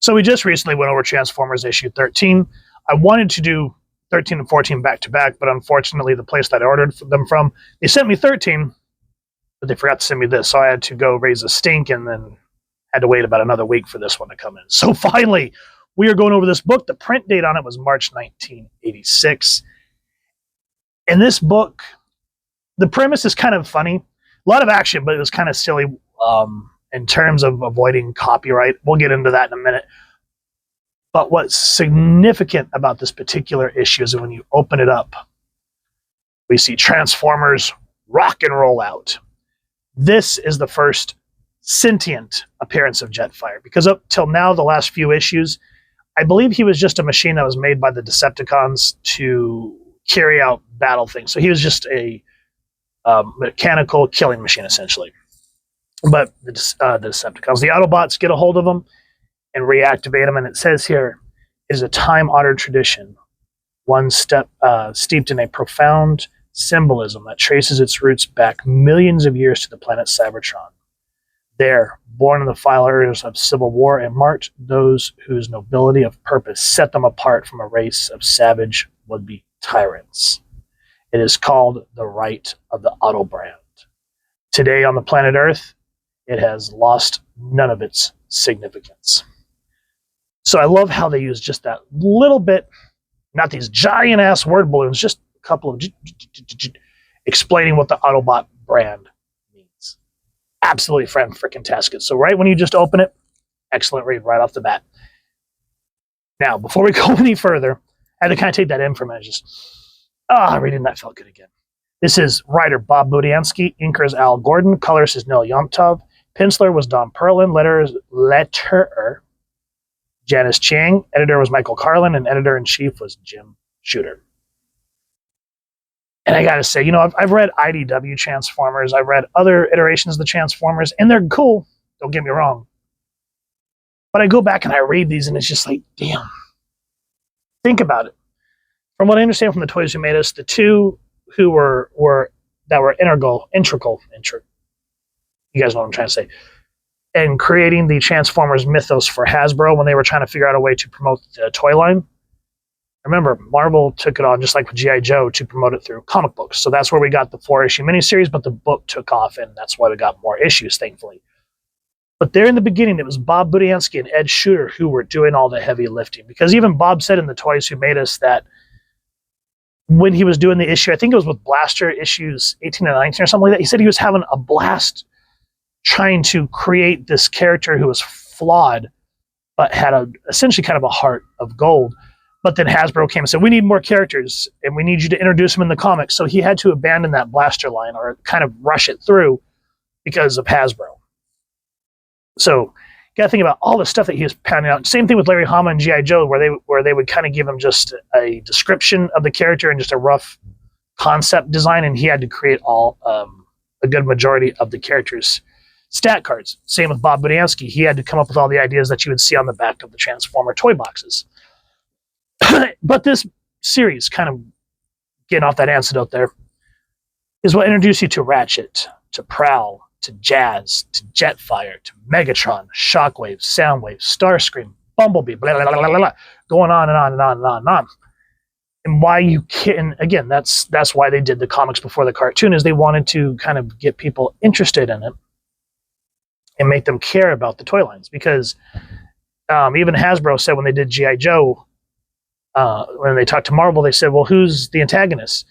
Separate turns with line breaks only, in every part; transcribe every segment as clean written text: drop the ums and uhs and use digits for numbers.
So we just recently went over Transformers issue 13. I wanted to do 13 and 14 back to back, but unfortunately the place that I ordered them from, they sent me 13, but they forgot to send me this. So I had to go raise a stink and then had to wait about another week for this one to come in. So finally, we are going over this book. The print date on it was March 1986. And this book, the premise is kind of funny. A lot of action, but it was kind of silly in terms of avoiding copyright. We'll get into that in a minute. But what's significant about this particular issue is when you open it up, we see Transformers rock and roll out. This is the first sentient appearance of Jetfire, because up till now, the last few issues, I believe he was just a machine that was made by the Decepticons to carry out battle things. So he was just a mechanical killing machine, essentially. But the Decepticons, the Autobots, get a hold of him and reactivate him. And it says here, it is a time-honored tradition, one step steeped in a profound symbolism that traces its roots back millions of years to the planet Cybertron. There, born in the fires of civil war and marked those whose nobility of purpose set them apart from a race of savage would-be tyrants. It is called the right of the Autobrand. Today on the planet Earth, it has lost none of its significance. So I love how they use just that little bit, not these giant-ass word balloons, just a couple of explaining what the Autobot brand means. Absolutely freaking-tastic. So right when you just open it, excellent read right off the bat. Now, before we go any further, I had to kind of take that in for a minute. Reading that felt good again. This is writer Bob Budiansky, inker is Al Gordon, colorist is Neil Yomtov, penciler was Don Perlin, letterer Janice Chiang, editor was Michael Carlin, and editor-in-chief was Jim Shooter. And I gotta say, I've read IDW Transformers, I've read other iterations of the Transformers, and they're cool, don't get me wrong. But I go back and I read these, and it's just like, damn. Think about it. From what I understand from the Toys Who Made Us, the two who were integral, you guys know what I'm trying to say, and creating the Transformers mythos for Hasbro when they were trying to figure out a way to promote the toy line. Remember, Marvel took it on, just like with G.I. Joe, to promote it through comic books. So that's where we got the 4-issue miniseries, but the book took off, and that's why we got more issues, thankfully. But there in the beginning, it was Bob Budiansky and Ed Shooter who were doing all the heavy lifting. Because even Bob said in the Toys Who Made Us that when he was doing the issue, I think it was with Blaster issues 18 and 19 or something like that, he said he was having a blast trying to create this character who was flawed, but had essentially kind of a heart of gold. But then Hasbro came and said, we need more characters, and we need you to introduce them in the comics. So he had to abandon that Blaster line, or kind of rush it through, because of Hasbro. So you got to think about all the stuff that he was pounding out. Same thing with Larry Hama and G.I. Joe, where they would kind of give him just a description of the character and just a rough concept design, and he had to create a good majority of the characters' stat cards. Same with Bob Budiansky. He had to come up with all the ideas that you would see on the back of the Transformer toy boxes. But this series, kind of getting off that antidote there, is what introduced you to Ratchet, to Prowl, to Jazz, to Jetfire, to Megatron, Shockwave, Soundwave, Starscream, Bumblebee, blah, blah, blah, blah, blah, going on and on and on and on and on. And why you can, again, that's why they did the comics before the cartoon, is they wanted to kind of get people interested in it and make them care about the toy lines. Because even Hasbro said when they did G.I. Joe, when they talked to Marvel, they said, well, who's the antagonist?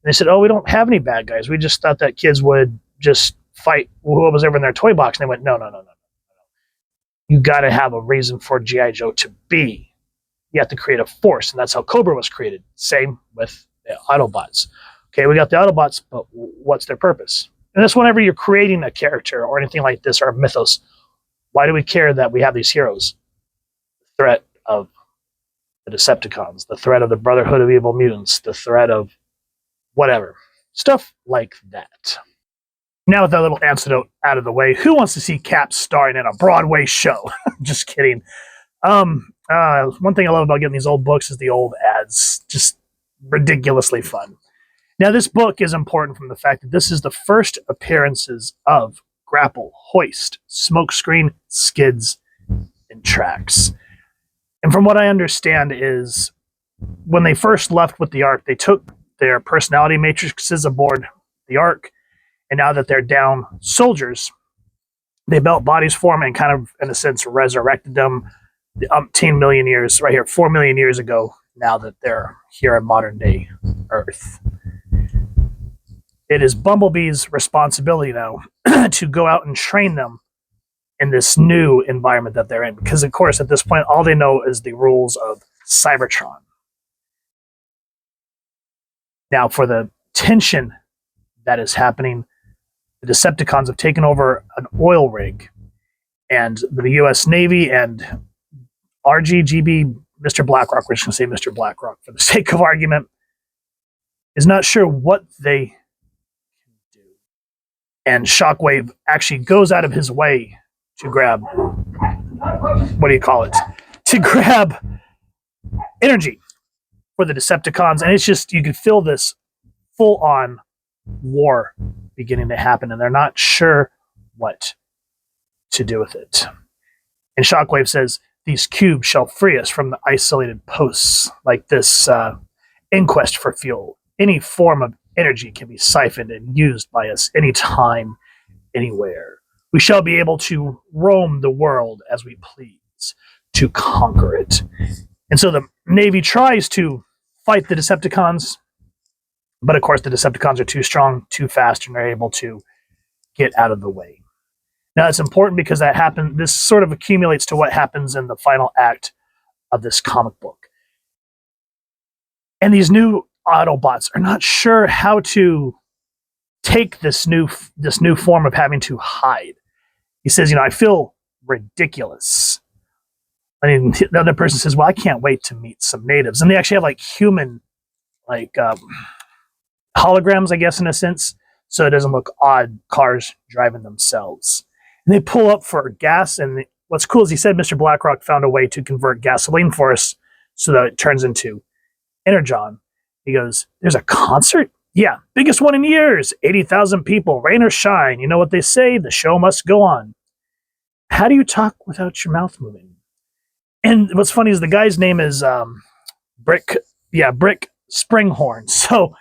And they said, we don't have any bad guys. We just thought that kids would just fight whoever was ever in their toy box. And they went, no. You got to have a reason for G.I. Joe to be. You have to create a force, and that's how Cobra was created. Same with the Autobots. Okay, we got the Autobots, but what's their purpose? And that's whenever you're creating a character or anything like this, or a mythos, why do we care that we have these heroes? The threat of the Decepticons, the threat of the Brotherhood of Evil Mutants, the threat of whatever. Stuff like that. Now with that little antidote out of the way, who wants to see Cap starring in a Broadway show? Just kidding. One thing I love about getting these old books is the old ads. Just ridiculously fun. Now this book is important from the fact that this is the first appearances of Grapple, Hoist, Smokescreen, Skids, and Tracks. And from what I understand is when they first left with the Ark, they took their personality matrices aboard the Ark, and now that they're down soldiers, they built bodies for them and kind of, in a sense, resurrected them the umpteen million years, right here, 4 million years ago, now that they're here in modern day Earth. It is Bumblebee's responsibility now to go out and train them in this new environment that they're in. Because, of course, at this point, all they know is the rules of Cybertron. Now, for the tension that is happening, the Decepticons have taken over an oil rig, and the U.S. Navy and RGGB, Mr. Blackrock, we're just going to say Mr. Blackrock for the sake of argument, is not sure what they can do. And Shockwave actually goes out of his way to grab, what do you call it? To grab energy for the Decepticons. And it's just, you can feel this full-on war beginning to happen, and they're not sure what to do with it. And Shockwave says, these cubes shall free us from the isolated posts, like this inquest for fuel. Any form of energy can be siphoned and used by us anytime, anywhere. We shall be able to roam the world as we please, to conquer it. And so the Navy tries to fight the Decepticons, but of course the Decepticons are too strong, too fast, and they're able to get out of the way. Now it's important because that happened. This sort of accumulates to what happens in the final act of this comic book. And these new Autobots are not sure how to take this new form of having to hide. He says, I feel ridiculous. I mean, the other person says, well, I can't wait to meet some natives. And they actually have like human, holograms, I guess, in a sense, so it doesn't look odd, cars driving themselves. And they pull up for gas, and what's cool is he said Mr. Blackrock found a way to convert gasoline for us so that it turns into energon. He goes, there's a concert? Yeah, biggest one in years, 80,000 people, rain or shine. You know what they say, the show must go on. How do you talk without your mouth moving? And what's funny is the guy's name is Brick Springhorn. So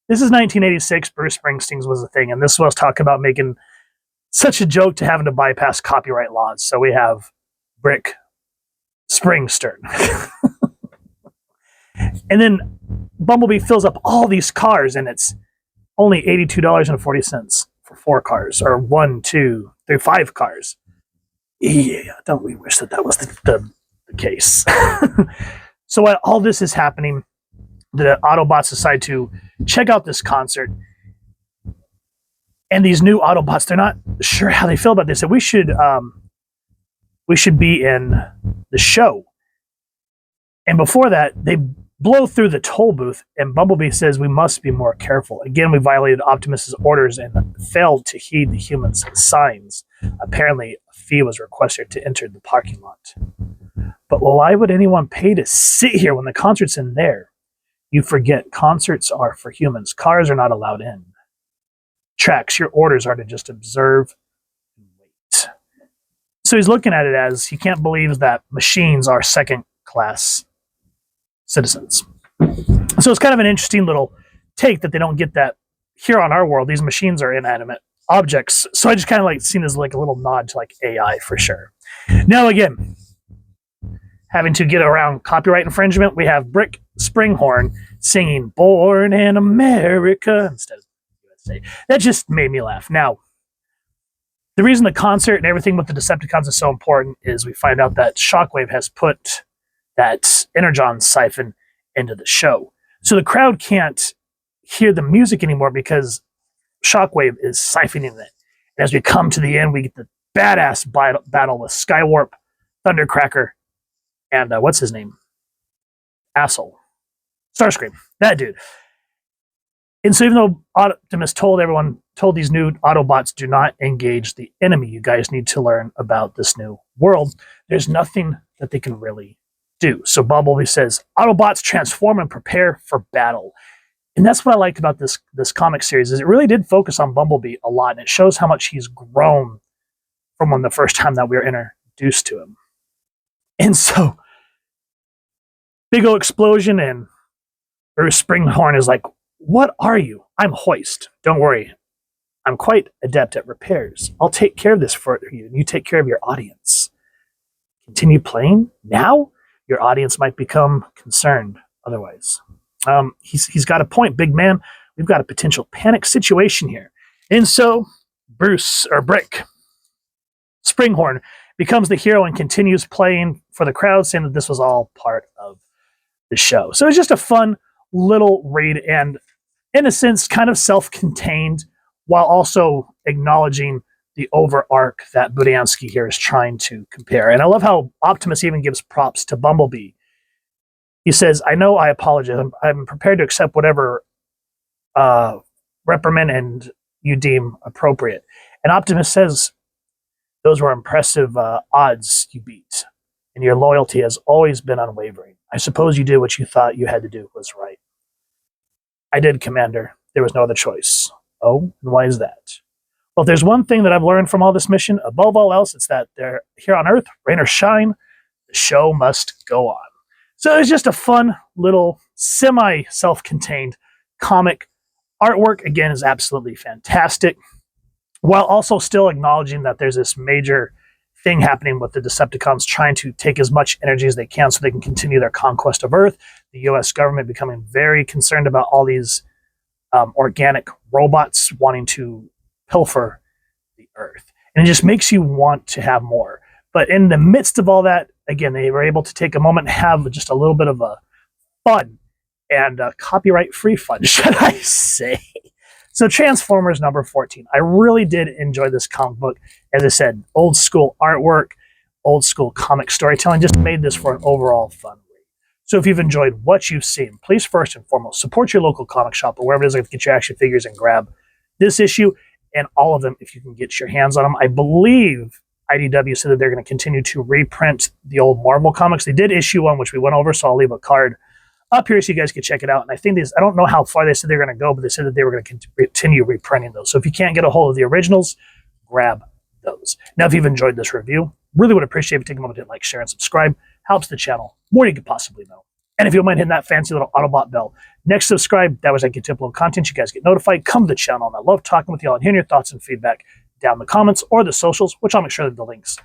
this is 1986, Bruce Springsteen's was the thing, and this was talking about making such a joke to having to bypass copyright laws. So we have Brick Springstern. And then Bumblebee fills up all these cars, and it's only $82.40 for 4 cars, or 1, 2, 3, 5 cars. Yeah, don't we wish that was the case? So while all this is happening, the Autobots decide to check out this concert. And these new Autobots, they're not sure how they feel about this. They said, we should be in the show. And before that, they blow through the toll booth, and Bumblebee says we must be more careful. Again, we violated Optimus's orders and failed to heed the humans' signs. Apparently, a fee was requested to enter the parking lot. But why would anyone pay to sit here when the concert's in there? You forget, concerts are for humans. Cars are not allowed in. Tracks, your orders are to just observe and wait. So he's looking at it as he can't believe that machines are second-class citizens. So it's kind of an interesting little take that they don't get that here on our world. These machines are inanimate objects. So I just kind of seen as like a little nod to like AI for sure. Now again, having to get around copyright infringement, we have Brick Springhorn singing "Born in America" instead of USA. That just made me laugh. Now, the reason the concert and everything with the Decepticons is so important is we find out that Shockwave has put that energon siphon into the show. So the crowd can't hear the music anymore because Shockwave is siphoning it. And as we come to the end, we get the badass battle with Skywarp, Thundercracker, and what's his name? Asshole. Starscream. That dude. And so even though Optimus told these new Autobots, do not engage the enemy, you guys need to learn about this new world, there's nothing that they can really do. So Bumblebee says, Autobots transform and prepare for battle. And that's what I liked about this comic series, is it really did focus on Bumblebee a lot, and it shows how much he's grown from the first time that we were introduced to him. And so Big O explosion, and Bruce Springhorn is like, "What are you? I'm Hoist. Don't worry. I'm quite adept at repairs. I'll take care of this for you, and you take care of your audience. Continue playing? Now? Your audience might become concerned otherwise." He's got a point, big man. We've got a potential panic situation here. And so Bruce, or Brick Springhorn, becomes the hero and continues playing for the crowd, saying that this was all part of the show. So it's just a fun little read, and in a sense, kind of self-contained, while also acknowledging the over arc that Budiansky here is trying to compare. And I love how Optimus even gives props to Bumblebee. He says, "I know, I apologize. I'm prepared to accept whatever reprimand you deem appropriate." And Optimus says, "Those were impressive odds you beat, and your loyalty has always been unwavering. I suppose you did what you thought you had to do was right." "I did, Commander. There was no other choice." "Oh, and why is that?" "Well, if there's one thing that I've learned from all this mission, above all else, it's that they're here on Earth, rain or shine, the show must go on." So it's just a fun little semi-self-contained comic. Artwork, again, is absolutely fantastic, while also still acknowledging that there's this major thing happening with the Decepticons trying to take as much energy as they can so they can continue their conquest of Earth. The U.S. government becoming very concerned about all these organic robots wanting to pilfer the Earth. And it just makes you want to have more. But in the midst of all that, again, they were able to take a moment and have just a little bit of a fun and copyright-free fun, should I say. So Transformers number 14. I really did enjoy this comic book. As I said, old school artwork, old school comic storytelling, just made this for an overall fun read. So if you've enjoyed what you've seen, please first and foremost support your local comic shop or wherever it is to get your action figures and grab this issue and all of them if you can get your hands on them. I believe IDW said that they're going to continue to reprint the old Marvel comics. They did issue one, which we went over, so I'll leave a card up here so you guys can check it out. And I think I don't know how far they said they're going to go, but they said that they were going to continue reprinting those. So if you can't get a hold of the originals, grab those. Now, if you've enjoyed this review, really would appreciate if you take a moment to like, share, and subscribe. Helps the channel more than you could possibly know. And if you don't mind hitting that fancy little Autobot bell next to subscribe, that was I get to upload content. You guys get notified. Come to the channel. And I love talking with y'all and hearing your thoughts and feedback down in the comments or the socials, which I'll make sure that the links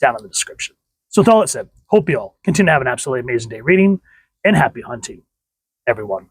down in the description. So with all that said, hope you all continue to have an absolutely amazing day reading, and happy hunting, everyone.